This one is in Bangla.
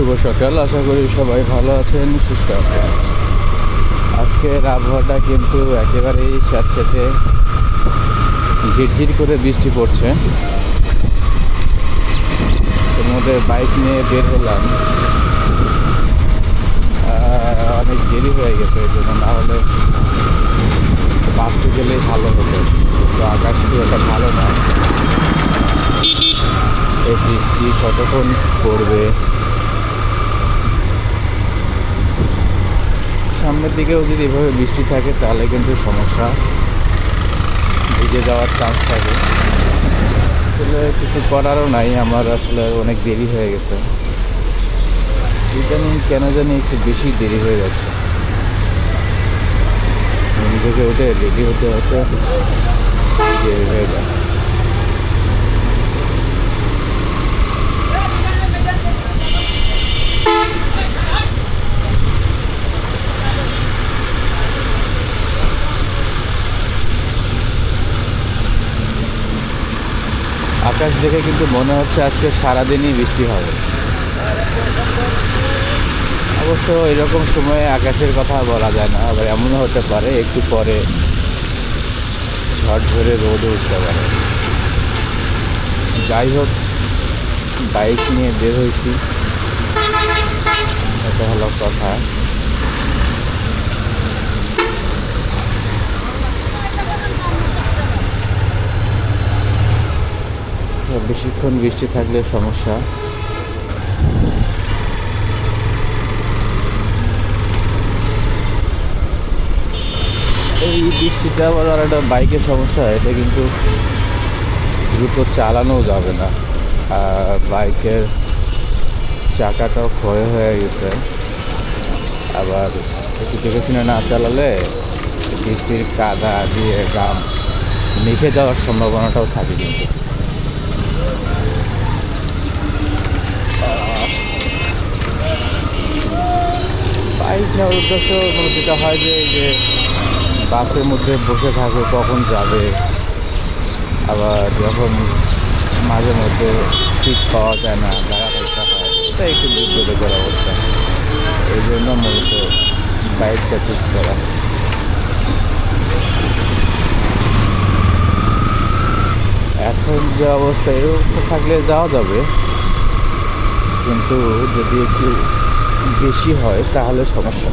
শুভ সকাল। আশা করি সবাই ভালো আছেন, সুস্থ আছেন। আজকের আবহাওয়াটা কিন্তু একেবারেই স্যাঁতসেঁতে, ঝিরঝির করে বৃষ্টি পড়ছে। এর মধ্যে বাইক নিয়ে বের হলাম, অনেক দেরি হয়ে গেছে। এই জন্য না হলে বাসে গেলেই ভালো হতো, তো আকাশ খুব একটা ভালো না। এই বৃষ্টি কতক্ষণ পড়বে, সামনের দিকেও যদি এভাবে বৃষ্টি থাকে তাহলে কিন্তু সমস্যা, ভিজে যাওয়ার চান্স থাকে। আসলে কিছু করারও নাই, আমার আসলে অনেক দেরি হয়ে গেছে। ইদানিং কেন জানি একটু বেশি দেরি হয়ে যাচ্ছে। নিজেকে উঠে রেডি হতে হতে দেরি হয়ে যায়। আকাশ দেখে কিন্তু মনে হচ্ছে আজকে সারাদিনই বৃষ্টি হবে। অবশ্য এরকম সময়ে আকাশের কথা বলা যায় না, আবার এমনও হতে পারে একটু পরে ঝড় ধরে রোদও উঠতে পারে। যাই হোক, বাইক নিয়ে বের হয়েছি, এটা হলো কথা। বেশিক্ষণ বৃষ্টি থাকলে সমস্যা। এই বৃষ্টিতে আবার আর একটা বাইকের সমস্যা, এটা কিন্তু দ্রুত চালানোও যাবে না। আর বাইকের চাকাটাও ক্ষয় হয়ে গেছে। আবার একটু দেখে শুনে না চালালে বৃষ্টির কাদা দিয়ে গাম মেখে যাওয়ার সম্ভাবনাটাও থাকে। কিন্তু বাইক নেওয়ার উদ্দেশ্য যেটা হয় যে বাসের মধ্যে বসে থাকবে, কখন যাবে। আবার যখন মাঝে মধ্যে ঠিক পাওয়া যায় না, দাঁড়া থাকতে হয়, এটা একটু দুর্যোগের অবস্থা। এই জন্য মূলত বাইকটা চুজ করা। এখন যে অবস্থা, এরকম থাকলে যাওয়া যাবে, কিন্তু যদি একটু বেশি হয় তাহলে সমস্যা।